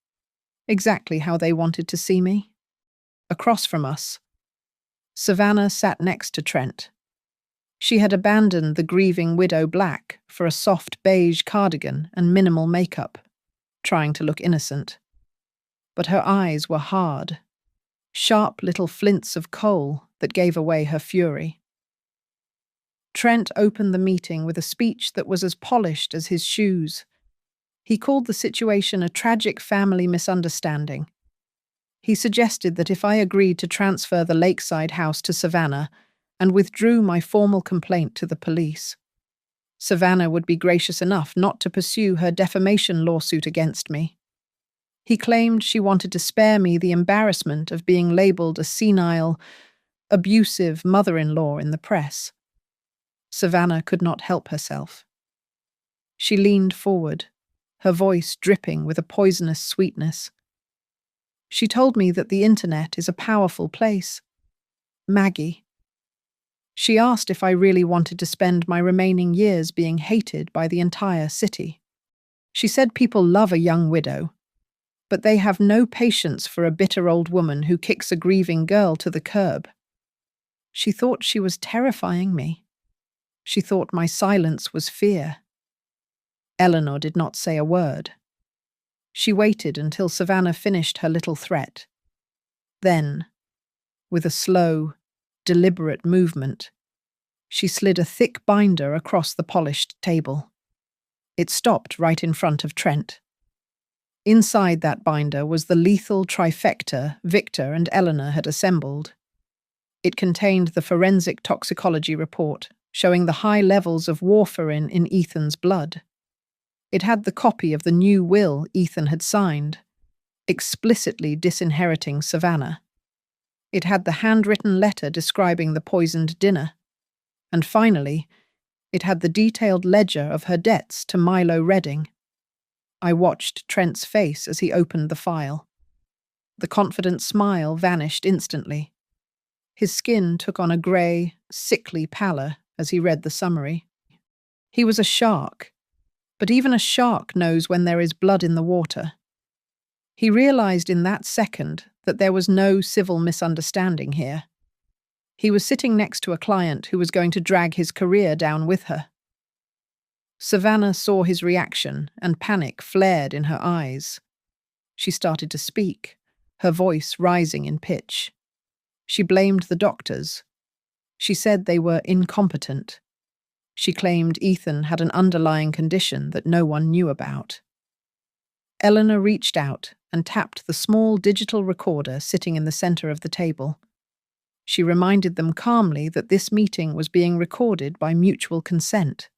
S1: exactly how they wanted to see me. Across from us, Savannah sat next to Trent. She had abandoned the grieving widow black for a soft beige cardigan and minimal makeup, trying to look innocent. But her eyes were hard, sharp little flints of coal that gave away her fury. Trent opened the meeting with a speech that was as polished as his shoes. He called the situation a tragic family misunderstanding. He suggested that if I agreed to transfer the lakeside house to Savannah and withdrew my formal complaint to the police, Savannah would be gracious enough not to pursue her defamation lawsuit against me. He claimed she wanted to spare me the embarrassment of being labeled a senile, abusive mother-in-law in the press. Savannah could not help herself. She leaned forward, her voice dripping with a poisonous sweetness. She told me that the internet is a powerful place. Maggie. She asked if I really wanted to spend my remaining years being hated by the entire city. She said people love a young widow, but they have no patience for a bitter old woman who kicks a grieving girl to the curb. She thought she was terrifying me. She thought my silence was fear. Eleanor did not say a word. She waited until Savannah finished her little threat. Then, with a slow, deliberate movement, she slid a thick binder across the polished table. It stopped right in front of Trent. Inside that binder was the lethal trifecta Victor and Eleanor had assembled. It contained the forensic toxicology report, showing the high levels of warfarin in Ethan's blood. It had the copy of the new will Ethan had signed, explicitly disinheriting Savannah. It had the handwritten letter describing the poisoned dinner. And finally, it had the detailed ledger of her debts to Milo Redding. I watched Trent's face as he opened the file. The confident smile vanished instantly. His skin took on a grey, sickly pallor as he read the summary. He was a shark, but even a shark knows when there is blood in the water. He realized in that second that there was no civil misunderstanding here. He was sitting next to a client who was going to drag his career down with her. Savannah saw his reaction, and panic flared in her eyes. She started to speak, her voice rising in pitch. She blamed the doctors. She said they were incompetent. She claimed Ethan had an underlying condition that no one knew about. Eleanor reached out and tapped the small digital recorder sitting in the center of the table. She reminded them calmly that this meeting was being recorded by mutual consent.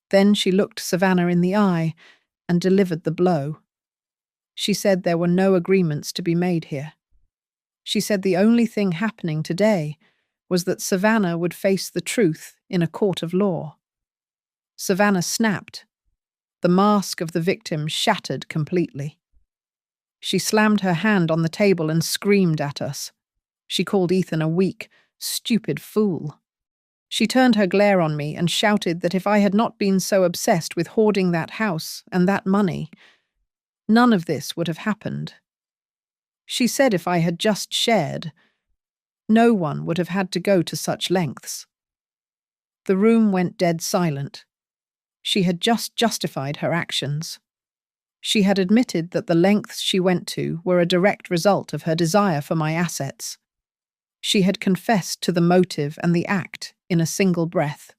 S1: Then she looked Savannah in the eye and delivered the blow. She said there were no agreements to be made here. She said the only thing happening today was that Savannah would face the truth in a court of law. Savannah snapped. The mask of the victim shattered completely. She slammed her hand on the table and screamed at us. She called Ethan a weak, stupid fool. She turned her glare on me and shouted that if I had not been so obsessed with hoarding that house and that money, none of this would have happened. She said if I had just shared, no one would have had to go to such lengths. The room went dead silent. She had just justified her actions. She had admitted that the lengths she went to were a direct result of her desire for my assets. She had confessed to the motive and the act in a single breath.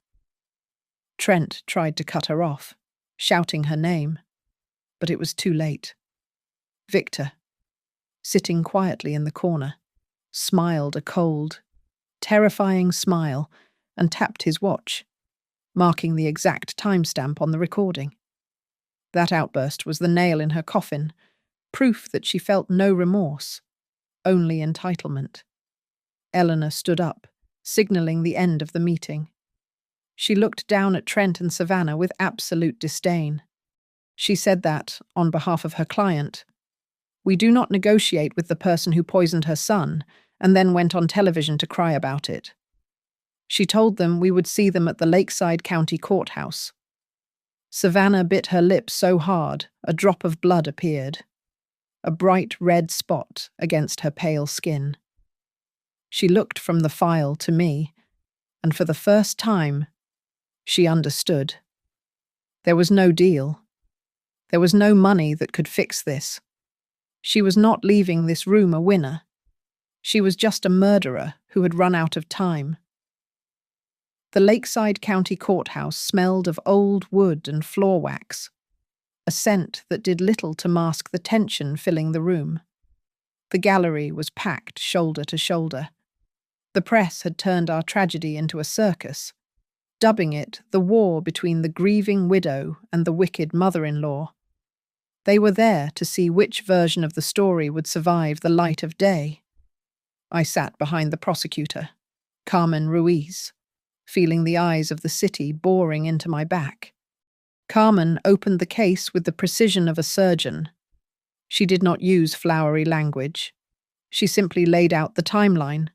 S1: Trent tried to cut her off, shouting her name, but it was too late. Victor, sitting quietly in the corner, smiled a cold, terrifying smile and tapped his watch, marking the exact timestamp on the recording. That outburst was the nail in her coffin, proof that she felt no remorse, only entitlement. Eleanor stood up, signaling the end of the meeting. She looked down at Trent and Savannah with absolute disdain. She said that, on behalf of her client, "We do not negotiate with the person who poisoned her son and then went on television to cry about it." She told them we would see them at the Lakeside County Courthouse. Savannah bit her lip so hard, a drop of blood appeared, a bright red spot against her pale skin. She looked from the file to me, and for the first time, she understood. There was no deal. There was no money that could fix this. She was not leaving this room a winner. She was just a murderer who had run out of time. The Lakeside County Courthouse smelled of old wood and floor wax, a scent that did little to mask the tension filling the room. The gallery was packed shoulder to shoulder. The press had turned our tragedy into a circus, dubbing it the war between the grieving widow and the wicked mother-in-law. They were there to see which version of the story would survive the light of day. I sat behind the prosecutor, Carmen Ruiz, feeling the eyes of the city boring into my back. Carmen opened the case with the precision of a surgeon. She did not use flowery language. She simply laid out the timeline.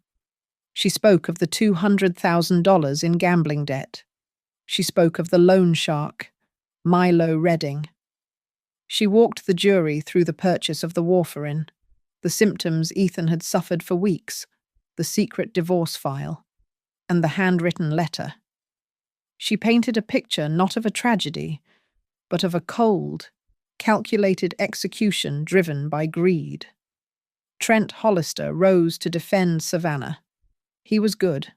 S1: She spoke of the $200,000 in gambling debt. She spoke of the loan shark, Milo Redding. She walked the jury through the purchase of the warfarin, the symptoms Ethan had suffered for weeks, the secret divorce file, and the handwritten letter. She painted a picture not of a tragedy, but of a cold, calculated execution driven by greed. Trent Hollister rose to defend Savannah. He was good.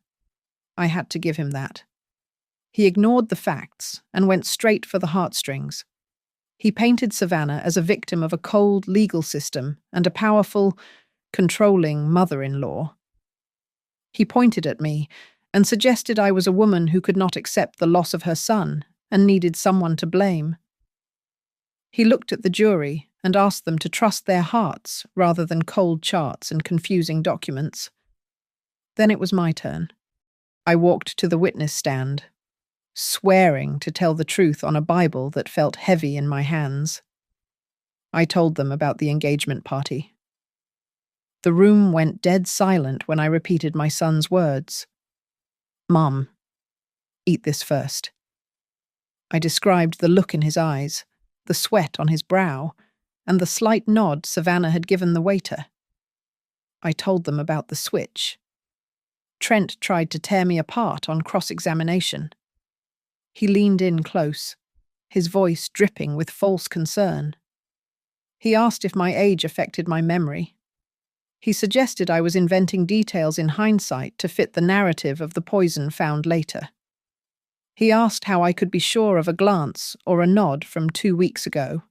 S1: I had to give him that. He ignored the facts and went straight for the heartstrings. He painted Savannah as a victim of a cold legal system and a powerful, controlling mother-in-law. He pointed at me and suggested I was a woman who could not accept the loss of her son and needed someone to blame. He looked at the jury and asked them to trust their hearts rather than cold charts and confusing documents. Then it was my turn. I walked to the witness stand, swearing to tell the truth on a Bible that felt heavy in my hands. I told them about the engagement party. The room went dead silent when I repeated my son's words. "Mom, eat this first." I described the look in his eyes, the sweat on his brow, and the slight nod Savannah had given the waiter. I told them about the switch. Trent tried to tear me apart on cross-examination. He leaned in close, his voice dripping with false concern. He asked if my age affected my memory. He suggested I was inventing details in hindsight to fit the narrative of the poison found later. He asked how I could be sure of a glance or a nod from 2 weeks ago.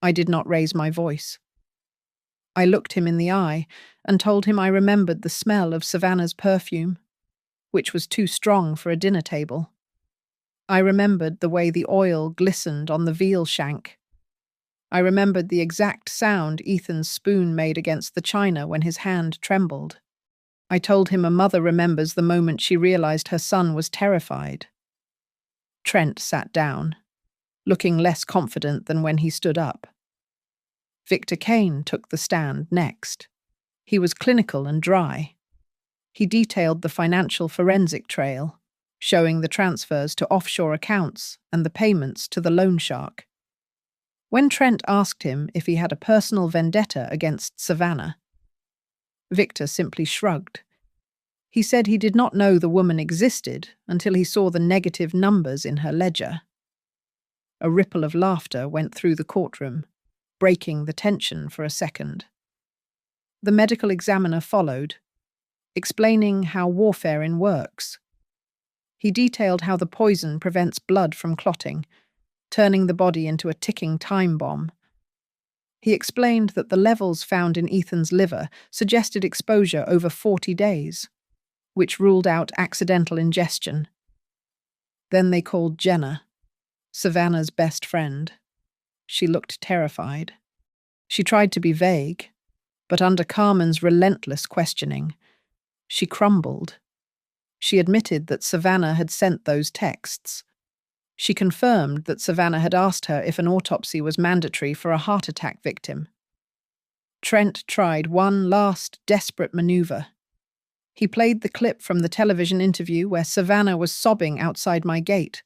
S1: I did not raise my voice. I looked him in the eye and told him I remembered the smell of Savannah's perfume, which was too strong for a dinner table. I remembered the way the oil glistened on the veal shank. I remembered the exact sound Ethan's spoon made against the china when his hand trembled. I told him a mother remembers the moment she realized her son was terrified. Trent sat down, looking less confident than when he stood up. Victor Kane took the stand next. He was clinical and dry. He detailed the financial forensic trail, showing the transfers to offshore accounts and the payments to the loan shark. When Trent asked him if he had a personal vendetta against Savannah, Victor simply shrugged. He said he did not know the woman existed until he saw the negative numbers in her ledger. A ripple of laughter went through the courtroom, breaking the tension for a second. The medical examiner followed, explaining how warfarin works. He detailed how the poison prevents blood from clotting, turning the body into a ticking time bomb. He explained that the levels found in Ethan's liver suggested exposure over 40 days, which ruled out accidental ingestion. Then they called Jenna, Savannah's best friend. She looked terrified. She tried to be vague, but under Carmen's relentless questioning, she crumbled. She admitted that Savannah had sent those texts. She confirmed that Savannah had asked her if an autopsy was mandatory for a heart attack victim. Trent tried one last desperate maneuver. He played the clip from the television interview where Savannah was sobbing outside my gate,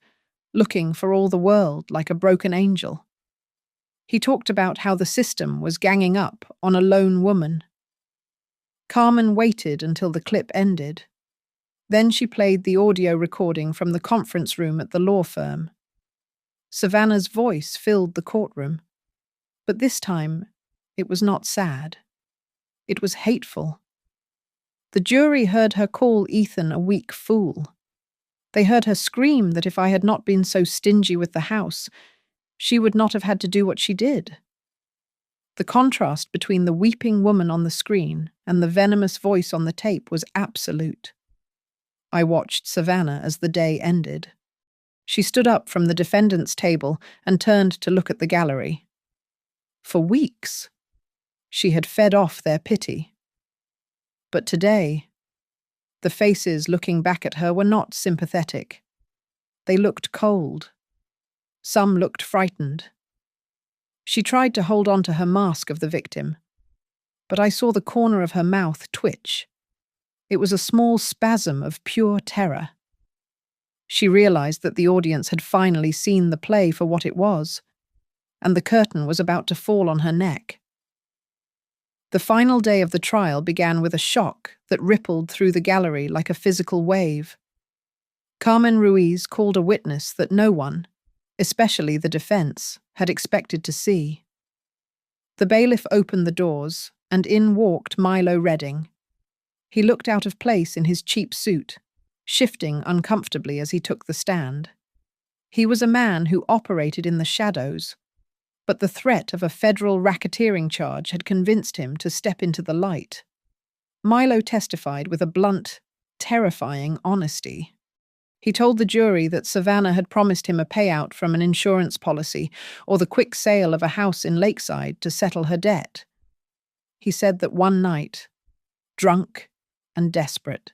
S1: looking for all the world like a broken angel. He talked about how the system was ganging up on a lone woman. Carmen waited until the clip ended. Then she played the audio recording from the conference room at the law firm. Savannah's voice filled the courtroom. But this time, it was not sad. It was hateful. The jury heard her call Ethan a weak fool. They heard her scream that if I had not been so stingy with the house, she would not have had to do what she did. The contrast between the weeping woman on the screen and the venomous voice on the tape was absolute. I watched Savannah as the day ended. She stood up from the defendant's table and turned to look at the gallery. For weeks, she had fed off their pity. But today, the faces looking back at her were not sympathetic. They looked cold. Some looked frightened. She tried to hold on to her mask of the victim, but I saw the corner of her mouth twitch. It was a small spasm of pure terror. She realized that the audience had finally seen the play for what it was, and the curtain was about to fall on her neck. The final day of the trial began with a shock that rippled through the gallery like a physical wave. Carmen Ruiz called a witness that no one, especially the defense, had expected to see. The bailiff opened the doors, and in walked Milo Redding. He looked out of place in his cheap suit, shifting uncomfortably as he took the stand. He was a man who operated in the shadows, but the threat of a federal racketeering charge had convinced him to step into the light. Milo testified with a blunt, terrifying honesty. He told the jury that Savannah had promised him a payout from an insurance policy or the quick sale of a house in Lakeside to settle her debt. He said that one night, drunk and desperate,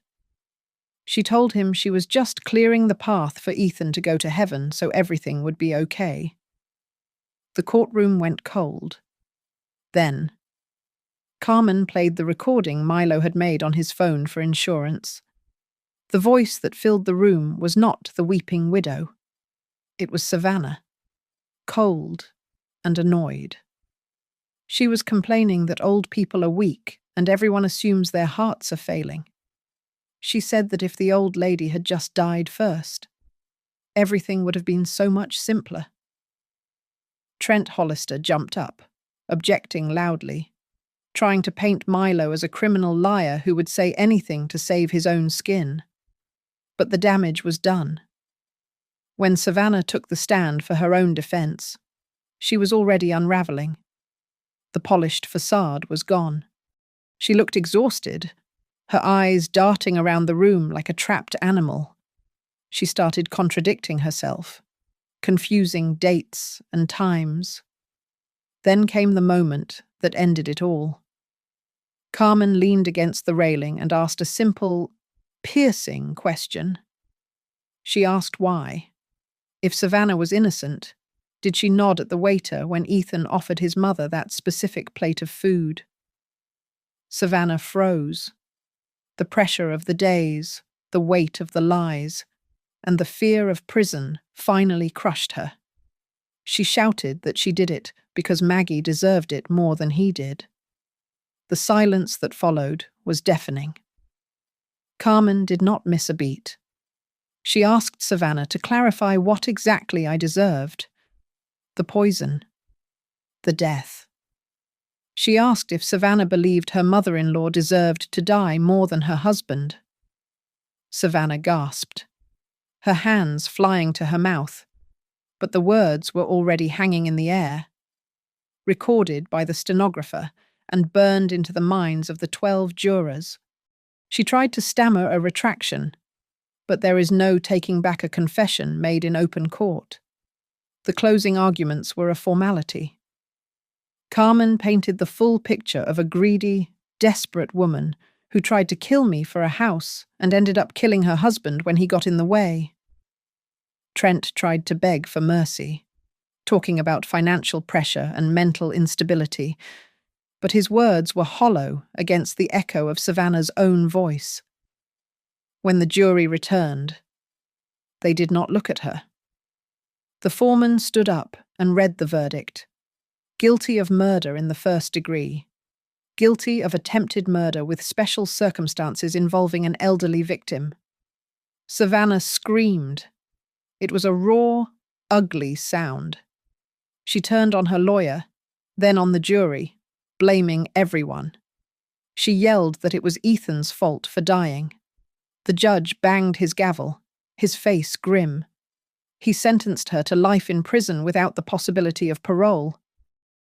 S1: she told him she was just clearing the path for Ethan to go to heaven so everything would be okay. The courtroom went cold. Then, Carmen played the recording Milo had made on his phone for insurance. The voice that filled the room was not the weeping widow. It was Savannah, cold and annoyed. She was complaining that old people are weak and everyone assumes their hearts are failing. She said that if the old lady had just died first, everything would have been so much simpler. Trent Hollister jumped up, objecting loudly, trying to paint Milo as a criminal liar who would say anything to save his own skin. But the damage was done. When Savannah took the stand for her own defense, she was already unraveling. The polished facade was gone. She looked exhausted, her eyes darting around the room like a trapped animal. She started contradicting herself, confusing dates and times. Then came the moment that ended it all. Carmen leaned against the railing and asked a simple, piercing question. She asked why. If Savannah was innocent, did she nod at the waiter when Ethan offered his mother that specific plate of food? Savannah froze. The pressure of the days, the weight of the lies, and the fear of prison finally crushed her. She shouted that she did it because Maggie deserved it more than he did. The silence that followed was deafening. Carmen did not miss a beat. She asked Savannah to clarify what exactly I deserved. The poison. The death. She asked if Savannah believed her mother-in-law deserved to die more than her husband. Savannah gasped, her hands flying to her mouth, but the words were already hanging in the air, recorded by the stenographer and burned into the minds of the 12 jurors. She tried to stammer a retraction, but there is no taking back a confession made in open court. The closing arguments were a formality. Carmen painted the full picture of a greedy, desperate woman who tried to kill me for a house and ended up killing her husband when he got in the way. Trent tried to beg for mercy, talking about financial pressure and mental instability, but his words were hollow against the echo of Savannah's own voice. When the jury returned, they did not look at her. The foreman stood up and read the verdict. Guilty of murder in the first degree. guilty of attempted murder with special circumstances involving an elderly victim. Savannah screamed. It was a raw, ugly sound. She turned on her lawyer, then on the jury, blaming everyone. She yelled that it was Ethan's fault for dying. The judge banged his gavel, his face grim. He sentenced her to life in prison without the possibility of parole.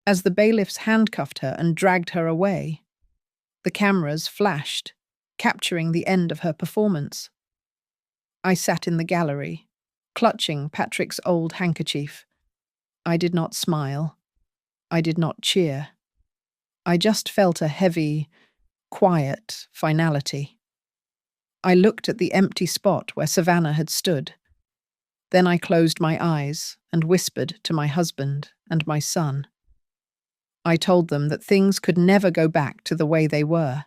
S1: As the bailiffs handcuffed her and dragged her away, the cameras flashed, capturing the end of her performance. I sat in the gallery, clutching Patrick's old handkerchief. I did not smile. I did not cheer. I just felt a heavy, quiet finality. I looked at the empty spot where Savannah had stood. Then I closed my eyes and whispered to my husband and my son. I told them that things could never go back to the way they were.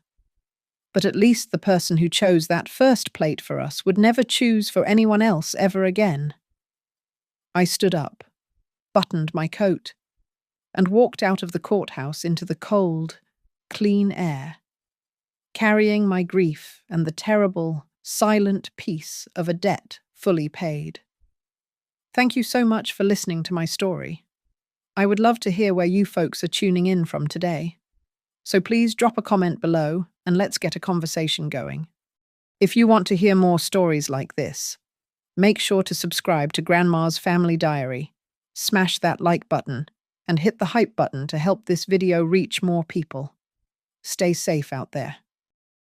S1: But at least the person who chose that first plate for us would never choose for anyone else ever again. I stood up, buttoned my coat, and walked out of the courthouse into the cold, clean air, carrying my grief and the terrible, silent peace of a debt fully paid. Thank you so much for listening to my story. I would love to hear where you folks are tuning in from today. So please drop a comment below and let's get a conversation going. If you want to hear more stories like this, make sure to subscribe to Grandma's Family Diary, smash that like button, and hit the hype button to help this video reach more people. Stay safe out there.